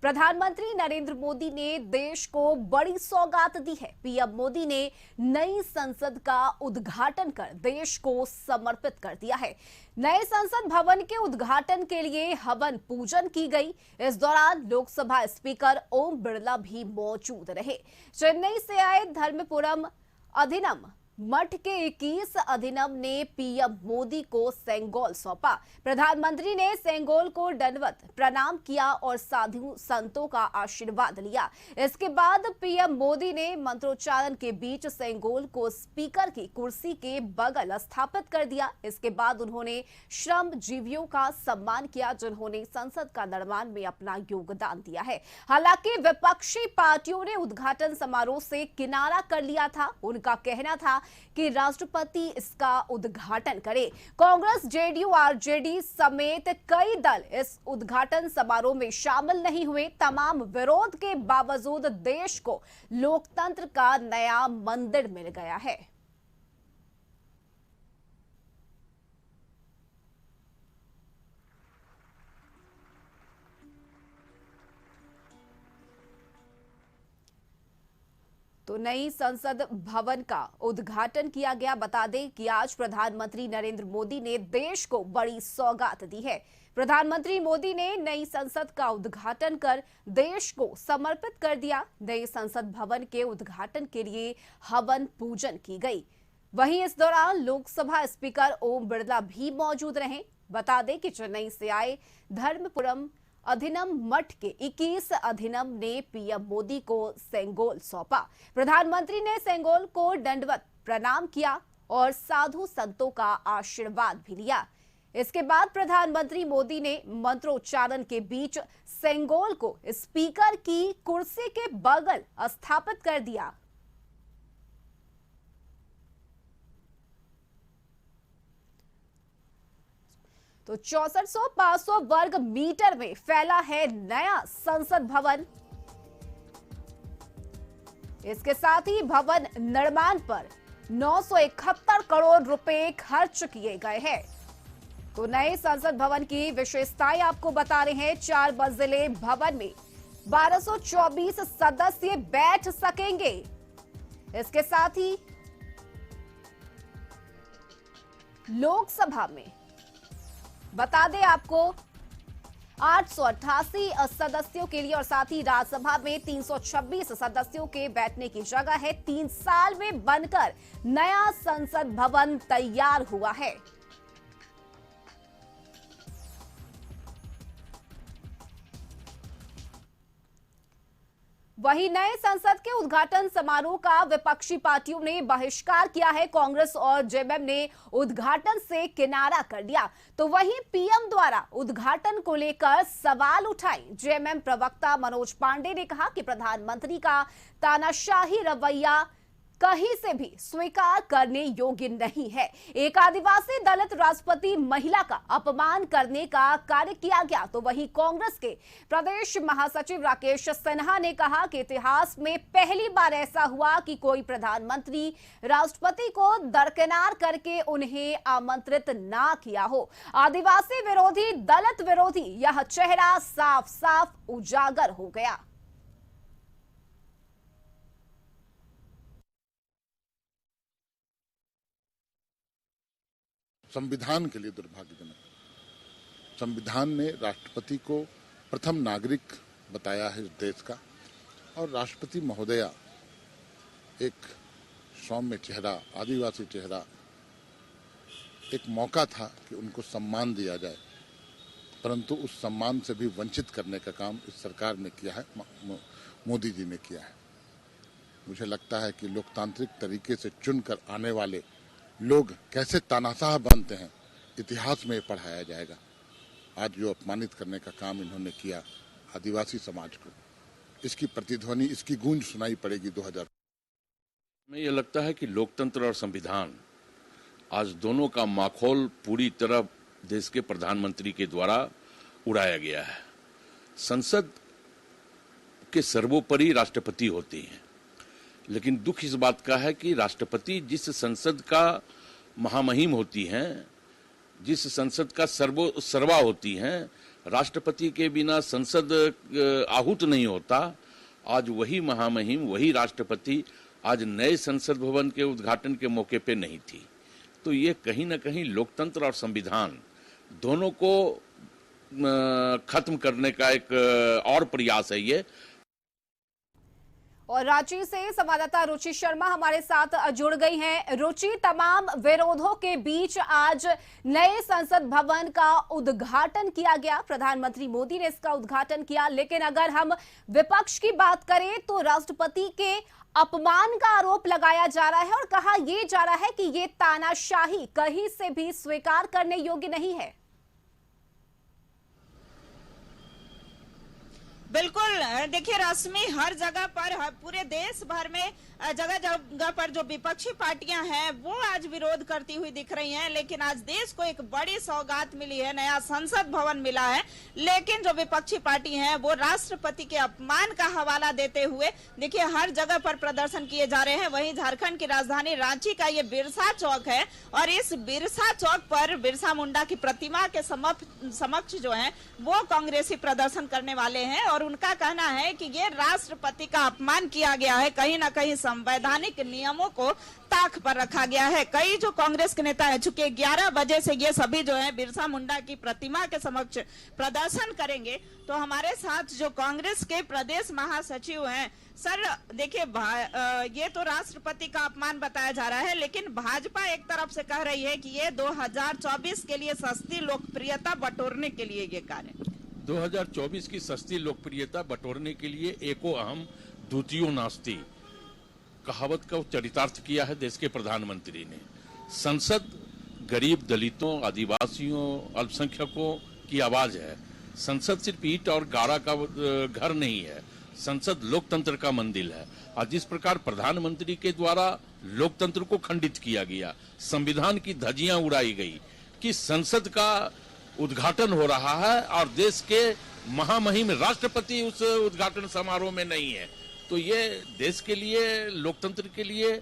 प्रधानमंत्री नरेंद्र मोदी ने देश को बड़ी सौगात दी है। पीएम मोदी ने नई संसद का उद्घाटन कर देश को समर्पित कर दिया है। नए संसद भवन के उद्घाटन के लिए हवन पूजन की गई। इस दौरान लोकसभा स्पीकर ओम बिरला भी मौजूद रहे। चेन्नई से आए धर्मपुरम अधिनम मठ के 21 अधिनम ने पीएम मोदी को सेंगोल सौंपा। प्रधानमंत्री ने सेंगोल को दंडवत प्रणाम किया और साधु संतों का आशीर्वाद लिया। इसके बाद पीएम मोदी ने मंत्रोच्चारण के बीच सेंगोल को स्पीकर की कुर्सी के बगल स्थापित कर दिया। इसके बाद उन्होंने श्रम जीवियों का सम्मान किया जिन्होंने संसद का निर्माण में अपना योगदान दिया है। हालांकि विपक्षी पार्टियों ने उद्घाटन समारोह से किनारा कर लिया था। उनका कहना था कि राष्ट्रपति इसका उद्घाटन करे। कांग्रेस, जेडीयू, आरजेडी समेत कई दल इस उद्घाटन समारोह में शामिल नहीं हुए। तमाम विरोध के बावजूद देश को लोकतंत्र का नया मंदिर मिल गया है। तो नई संसद भवन का उद्घाटन किया गया। बता दें कि आज प्रधानमंत्री नरेंद्र मोदी ने देश को बड़ी सौगात दी है। प्रधानमंत्री मोदी ने नई संसद का उद्घाटन कर देश को समर्पित कर दिया। नई संसद भवन के उद्घाटन के लिए हवन पूजन की गई। वहीं इस दौरान लोकसभा स्पीकर ओम बिरला भी मौजूद रहे। बता दें कि चेन्नई से आए धर्मपुरम अधिनम मठ के 21 अधिनम ने पीएम मोदी को सेंगोल सौंपा। प्रधानमंत्री ने सेंगोल को दंडवत प्रणाम किया और साधु संतों का आशीर्वाद भी लिया। इसके बाद प्रधानमंत्री मोदी ने मंत्रोच्चारण के बीच सेंगोल को स्पीकर की कुर्सी के बगल स्थापित कर दिया। तो 6400-500 वर्ग मीटर में फैला है नया संसद भवन। इसके साथ ही भवन निर्माण पर 971 करोड़ रुपए खर्च किए गए हैं। तो नए संसद भवन की विशेषताएं आपको बता रहे हैं। 4 मंजिले भवन में 1224 सदस्य बैठ सकेंगे। इसके साथ ही लोकसभा में बता दें आपको 888 सदस्यों के लिए और साथ ही राज्यसभा में 326 सदस्यों के बैठने की जगह है। 3 साल में बनकर नया संसद भवन तैयार हुआ है। वहीं नए संसद के उद्घाटन समारोह का विपक्षी पार्टियों ने बहिष्कार किया है। कांग्रेस और जेएमएम ने उद्घाटन से किनारा कर दिया। तो वहीं पीएम द्वारा उद्घाटन को लेकर सवाल उठाए। जेएमएम प्रवक्ता मनोज पांडे ने कहा कि प्रधानमंत्री का तानाशाही रवैया कहीं से भी स्वीकार करने योग्य नहीं है। एक आदिवासी दलित राष्ट्रपति महिला का अपमान करने का कार्य किया गया। तो वहीं कांग्रेस के प्रदेश महासचिव राकेश सिन्हा ने कहा कि इतिहास में पहली बार ऐसा हुआ कि कोई प्रधानमंत्री राष्ट्रपति को दरकिनार करके उन्हें आमंत्रित ना किया हो। आदिवासी विरोधी, दलित विरोधी यह चेहरा साफ साफ उजागर हो गया। संविधान के लिए दुर्भाग्यजनक। संविधान ने राष्ट्रपति को प्रथम नागरिक बताया है इस देश का, और राष्ट्रपति महोदया एक सौम्य चेहरा, आदिवासी चेहरा, एक मौका था कि उनको सम्मान दिया जाए, परंतु उस सम्मान से भी वंचित करने का काम इस सरकार ने किया है, मोदी जी ने किया है। मुझे लगता है कि लोकतांत्रिक तरीके से चुनकर आने वाले लोग कैसे तानाशाह बनते हैं, इतिहास में पढ़ाया जाएगा। आज जो अपमानित करने का काम इन्होंने किया आदिवासी समाज को, इसकी प्रतिध्वनि, इसकी गूंज सुनाई पड़ेगी 2000 में। ये लगता है कि लोकतंत्र और संविधान आज दोनों का माखौल पूरी तरह देश के प्रधानमंत्री के द्वारा उड़ाया गया है। संसद के सर्वोपरि राष्ट्रपति होती हैं, लेकिन दुख इस बात का है कि राष्ट्रपति जिस संसद का महामहिम होती हैं, जिस संसद का सर्वा होती हैं, राष्ट्रपति के बिना संसद आहूत नहीं होता। आज वही महामहिम, वही राष्ट्रपति आज नए संसद भवन के उद्घाटन के मौके पे नहीं थी। तो ये कहीं ना कहीं लोकतंत्र और संविधान दोनों को खत्म करने का एक और प्रयास है ये। और रांची से संवाददाता रुचि शर्मा हमारे साथ जुड़ गई हैं। रुचि, तमाम विरोधों के बीच आज नए संसद भवन का उद्घाटन किया गया। प्रधानमंत्री मोदी ने इसका उद्घाटन किया, लेकिन अगर हम विपक्ष की बात करें तो राष्ट्रपति के अपमान का आरोप लगाया जा रहा है और कहा यह जा रहा है कि ये तानाशाही कहीं से भी स्वीकार करने योग्य नहीं है। बिल्कुल, देखिए रश्मि, हर जगह पर पूरे देश भर में जगह जगह पर जो विपक्षी पार्टियां हैं वो आज विरोध करती हुई दिख रही हैं, लेकिन आज देश को एक बड़ी सौगात मिली है, नया संसद भवन मिला है। लेकिन जो विपक्षी पार्टी हैं वो राष्ट्रपति के अपमान का हवाला देते हुए देखिए हर जगह पर प्रदर्शन किए जा रहे हैं। वहीं झारखंड की राजधानी रांची का ये बिरसा चौक है और इस बिरसा चौक पर बिरसा मुंडा की प्रतिमा के समक्ष जो है वो कांग्रेसी प्रदर्शन करने वाले हैं और उनका कहना है कि ये राष्ट्रपति का अपमान किया गया है, कहीं ना कहीं संवैधानिक नियमों को ताक पर रखा गया है। कई जो कांग्रेस के नेता है, चूंकि 11 बजे से ये सभी जो है बिरसा मुंडा की प्रतिमा के समक्ष प्रदर्शन करेंगे, तो हमारे साथ जो कांग्रेस के प्रदेश महासचिव हैं, सर देखिए ये तो राष्ट्रपति का अपमान बताया जा रहा है, लेकिन भाजपा एक तरफ से कह रही है कि ये 2024 के लिए सस्ती लोकप्रियता बटोरने के लिए ये कार्य 2024 की सस्ती लोकप्रियता बटोरने के लिए एको अहम द्वितीयो नास्ति कहावत का चरितार्थ किया है देश के प्रधानमंत्री ने। संसद गरीब, दलितों, आदिवासियों, अल्पसंख्यकों की आवाज है। संसद सिर्फ ईंट और गारा का घर नहीं है, संसद लोकतंत्र का मंदिर है। आज जिस प्रकार प्रधानमंत्री के द्वारा लोकतंत्र को खंडित किया गया, संविधान की धज्जियां उड़ाई गई कि संसद का उद्घाटन हो रहा है और देश के महामहिम राष्ट्रपति उस उद्घाटन समारोह में नहीं है, तो ये देश के लिए, लोकतंत्र के लिए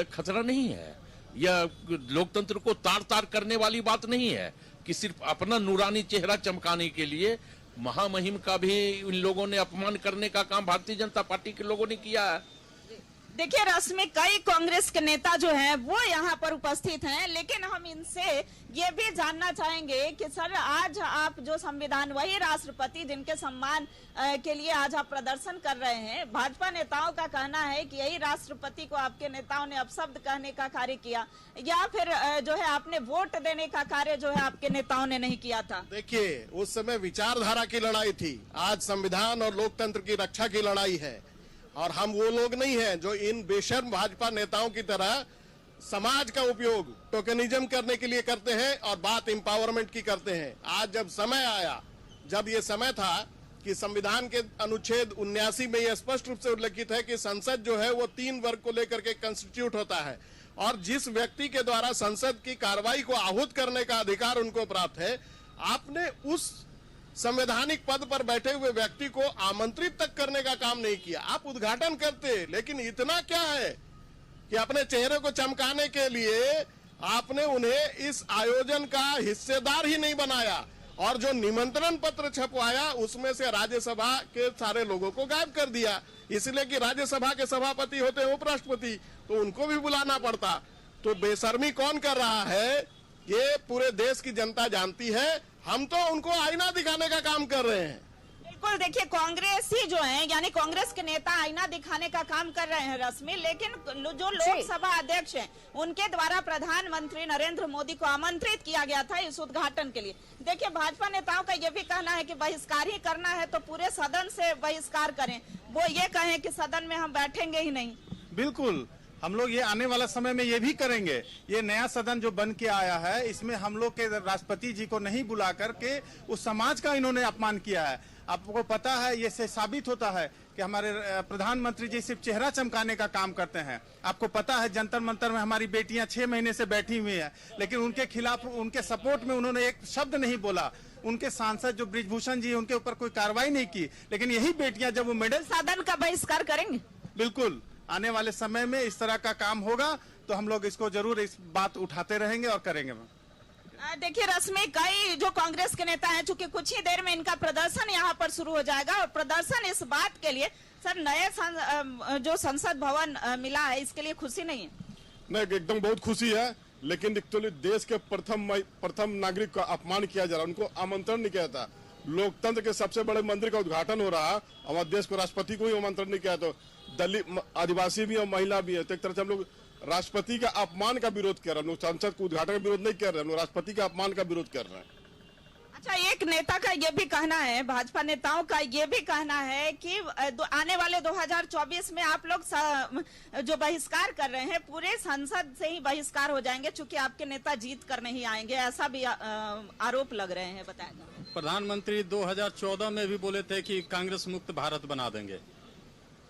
खतरा नहीं है। यह लोकतंत्र को तार तार करने वाली बात नहीं है कि सिर्फ अपना नूरानी चेहरा चमकाने के लिए महामहिम का भी इन लोगों ने अपमान करने का काम भारतीय जनता पार्टी के लोगों ने किया है। देखिए रश्मि, कई कांग्रेस के नेता जो हैं वो यहाँ पर उपस्थित हैं, लेकिन हम इनसे ये भी जानना चाहेंगे कि सर आज आप जो संविधान, वही राष्ट्रपति जिनके सम्मान के लिए आज आप प्रदर्शन कर रहे हैं, भाजपा नेताओं का कहना है कि यही राष्ट्रपति को आपके नेताओं ने अपशब्द कहने का कार्य किया, या फिर जो है आपने वोट देने का कार्य जो है आपके नेताओं ने नहीं किया था। देखिए, उस समय विचारधारा की लड़ाई थी, आज संविधान और लोकतंत्र की रक्षा की लड़ाई है। और हम वो लोग नहीं हैं जो इन बेशर्म भाजपा नेताओं की तरह समाज का उपयोग टोकनिज्म करने के लिए करते हैं और बात एम्पावरमेंट की करते हैं। आज जब समय आया, जब ये समय था कि संविधान के अनुच्छेद 79 में यह स्पष्ट रूप से उल्लेखित है कि संसद जो है वो 3 वर्ग को लेकर के कंस्टिट्यूट होता है और जिस व्यक्ति के द्वारा संसद की कार्रवाई को आहूत करने का अधिकार उनको प्राप्त है, आपने उस संवैधानिक पद पर बैठे हुए व्यक्ति को आमंत्रित तक करने का काम नहीं किया। आप उद्घाटन करते, लेकिन इतना क्या है कि अपने चेहरे को चमकाने के लिए आपने उन्हें इस आयोजन का हिस्सेदार ही नहीं बनाया और जो निमंत्रण पत्र छपवाया उसमें से राज्यसभा के सारे लोगों को गायब कर दिया, इसलिए कि राज्यसभा के सभापति होते हैं उपराष्ट्रपति, तो उनको भी बुलाना पड़ता। तो बेशर्मी कौन कर रहा है ये पूरे देश की जनता जानती है। हम तो उनको आईना दिखाने का काम कर रहे हैं। बिल्कुल, देखिए कांग्रेस ही जो है, यानी कांग्रेस के नेता आईना दिखाने का काम कर रहे हैं रश्मि, लेकिन जो लोकसभा अध्यक्ष हैं उनके द्वारा प्रधानमंत्री नरेंद्र मोदी को आमंत्रित किया गया था इस उद्घाटन के लिए। देखिए भाजपा नेताओं का यह भी कहना है कि बहिष्कार ही करना है तो पूरे सदन से बहिष्कार करें, वो ये कहें कि सदन में हम बैठेंगे ही नहीं। बिल्कुल, हम लोग ये आने वाला समय में ये भी करेंगे। ये नया सदन जो बन के आया है, इसमें हम लोग के राष्ट्रपति जी को नहीं बुला करके उस समाज का इन्होंने अपमान किया है। आपको पता है, ये से साबित होता है कि हमारे प्रधानमंत्री जी सिर्फ चेहरा चमकाने का काम करते हैं। आपको पता है, जंतर मंतर में हमारी बेटियां 6 महीने से बैठी हुई हैं, लेकिन उनके खिलाफ, उनके सपोर्ट में उन्होंने एक शब्द नहीं बोला। उनके सांसद जो ब्रिजभूषण जी, उनके ऊपर कोई कार्रवाई नहीं की, लेकिन यही बेटियां जब वो मेडल, सदन का बहिष्कार करेंगे। बिल्कुल, आने वाले समय में इस तरह का काम होगा तो हम लोग इसको जरूर इस बात उठाते रहेंगे और करेंगे। देखिए रश्मि, कई जो कांग्रेस के नेता हैं, चूंकि कुछ ही देर में इनका प्रदर्शन यहाँ पर शुरू हो जाएगा और प्रदर्शन इस बात के लिए सर जो संसद भवन मिला है इसके लिए खुशी नहीं है? नहीं, एकदम बहुत खुशी है, लेकिन एक्चुअली देश के प्रथम नागरिक का अपमान किया जा रहा है, उनको आमंत्रण नहीं किया था। लोकतंत्र के सबसे बड़े मंदिर का उद्घाटन हो रहा है, हमारे देश को राष्ट्रपति को ही आमंत्रण नहीं किया, तो दलित आदिवासी भी और महिला भी है, तो एक तरह से हम लोग राष्ट्रपति का अपमान का विरोध कर रहे हैं। हम लोग संसद को उद्घाटन का विरोध नहीं कर रहे हैं, हम लोग राष्ट्रपति का अपमान का विरोध कर रहे हैं। अच्छा, एक नेता का ये भी कहना है, भाजपा नेताओं का ये भी कहना है कि आने वाले 2024 में आप लोग जो बहिष्कार कर रहे हैं पूरे संसद से ही बहिष्कार हो जाएंगे, चूंकि आपके नेता जीत कर नहीं आएंगे, ऐसा भी आरोप लग रहे हैं। बताएगा प्रधानमंत्री 2014 में भी बोले थे कि कांग्रेस मुक्त भारत बना देंगे।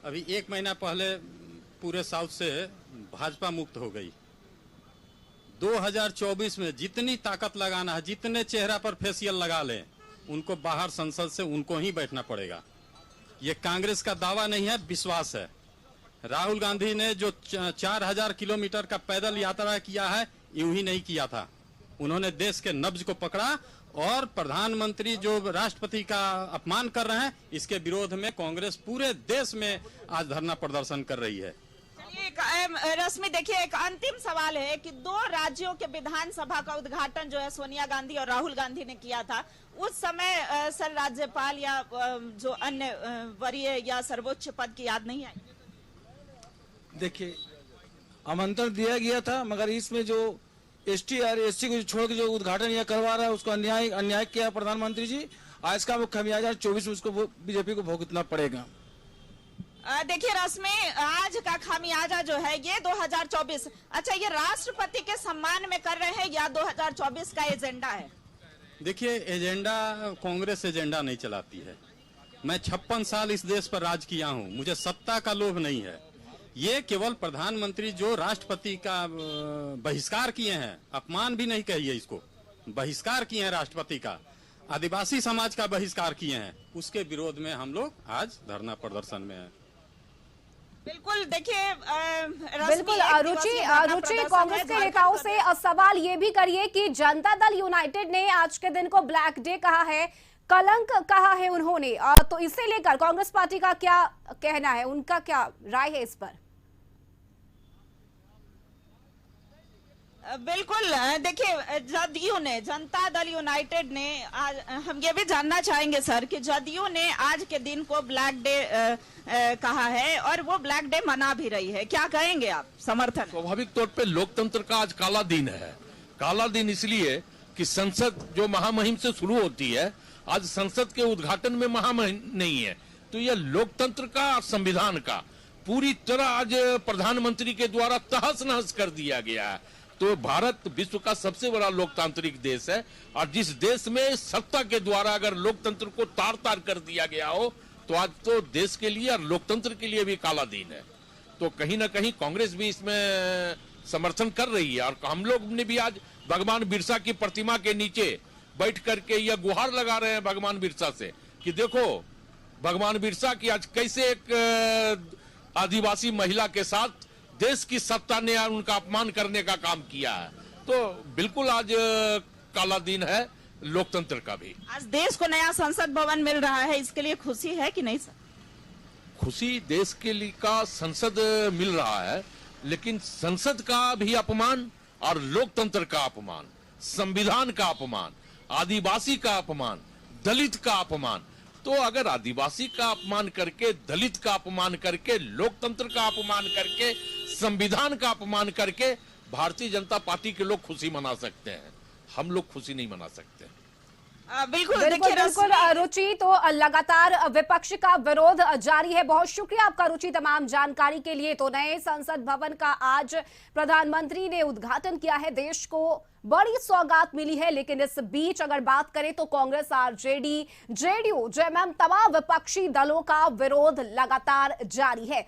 अभी 1 महीना पहले पूरे साउथ से भाजपा मुक्त हो गई। 2024 में जितनी ताकत लगाना है, जितने चेहरा पर फेशियल लगा लें, उनको बाहर संसद से उनको ही बैठना पड़ेगा। ये कांग्रेस का दावा नहीं है, विश्वास है। राहुल गांधी ने जो 4000 किलोमीटर का पैदल यात्रा किया है, यूं ही नहीं किया था। उन्होंने देश के नब्ज को पकड़ा और प्रधानमंत्री जो राष्ट्रपति का अपमान कर रहे हैं, इसके विरोध में कांग्रेस पूरे देश में आज धरना प्रदर्शन कर रही है। रश्मि, देखिए एक अंतिम सवाल है कि 2 राज्यों के विधानसभा का उद्घाटन जो है सोनिया गांधी और राहुल गांधी ने किया था, उस समय सर राज्यपाल या जो अन्य वरीय या सर्वोच्च पद की याद नहीं आई? देखिए, आमंत्रण दिया गया था, मगर इसमें जो एसटी और एससी को छोड़ के जो उद्घाटन यह करवा रहा है, उसको अन्याय किया प्रधानमंत्री जी। आज का वो खमियाजा 24 में उसको बीजेपी को भुगतना पड़ेगा। देखिए रश्मि, आज का खामियाजा जो है ये 2024, अच्छा ये राष्ट्रपति के सम्मान में कर रहे हैं या 2024 का एजेंडा है? देखिए, एजेंडा कांग्रेस एजेंडा नहीं चलाती है। मैं 56 साल इस देश पर राज किया हूं, मुझे सत्ता का लोभ नहीं है। ये केवल प्रधानमंत्री जो राष्ट्रपति का बहिष्कार किए हैं, अपमान भी नहीं कहिए इसको, बहिष्कार किए हैं राष्ट्रपति का, आदिवासी समाज का बहिष्कार किए हैं, उसके विरोध में हम लोग आज धरना प्रदर्शन में हैं। बिल्कुल, देखिए बिल्कुल रुचि कांग्रेस के नेताओं से सवाल ये भी करिए कि जनता दल यूनाइटेड ने आज के दिन को ब्लैक डे कहा है, कलंक कहा है उन्होंने, तो इसे लेकर कांग्रेस पार्टी का क्या कहना है, उनका क्या राय है इस पर? बिल्कुल, देखिए जदयू ने, जनता दल यूनाइटेड ने आज, हम ये भी जानना चाहेंगे सर कि जदयू ने आज के दिन को ब्लैक डे कहा है और वो ब्लैक डे मना भी रही है, क्या कहेंगे आप? समर्थन? स्वाभाविक तौर पे लोकतंत्र का आज काला दिन है। काला दिन इसलिए कि संसद जो महामहिम से शुरू होती है, आज संसद के उद्घाटन में महामहिम नहीं है, तो यह लोकतंत्र का, संविधान का पूरी तरह आज प्रधानमंत्री के द्वारा तहस नहस कर दिया गया है। तो भारत विश्व का सबसे बड़ा लोकतांत्रिक देश है और जिस देश में सत्ता के द्वारा अगर लोकतंत्र को तार तार कर दिया गया हो, तो आज तो देश के लिए और लोकतंत्र के लिए भी काला दिन है। तो कहीं ना कहीं कांग्रेस भी इसमें समर्थन कर रही है और हम लोग ने भी आज भगवान बिरसा की प्रतिमा के नीचे बैठ करके यह गुहार लगा रहे हैं भगवान बिरसा से कि देखो भगवान बिरसा की आज कैसे एक आदिवासी महिला के साथ देश की सत्ता ने उनका अपमान करने का काम किया है। तो बिल्कुल आज काला दिन है लोकतंत्र का भी। आज देश को नया संसद भवन मिल रहा है, इसके लिए खुशी है कि नहीं सर? खुशी देश के लिए का संसद मिल रहा है, लेकिन संसद का भी अपमान और लोकतंत्र का अपमान, संविधान का अपमान, आदिवासी का अपमान, दलित का अपमान, तो अगर आदिवासी का अपमान करके, दलित का अपमान करके, लोकतंत्र का अपमान करके, संविधान का अपमान करके भारतीय जनता पार्टी के लोग खुशी मना सकते हैं, हम लोग खुशी नहीं मना सकते। बिल्कुल बिल्कुल रुचि, तो लगातार विपक्ष का विरोध जारी है। बहुत शुक्रिया आपका रुचि तमाम जानकारी के लिए। तो नए संसद भवन का आज प्रधानमंत्री ने उद्घाटन किया है, देश को बड़ी सौगात मिली है, लेकिन इस बीच अगर बात करें तो कांग्रेस, आरजेडी, जेडीयू, जेएमएम तमाम विपक्षी दलों का विरोध लगातार जारी है।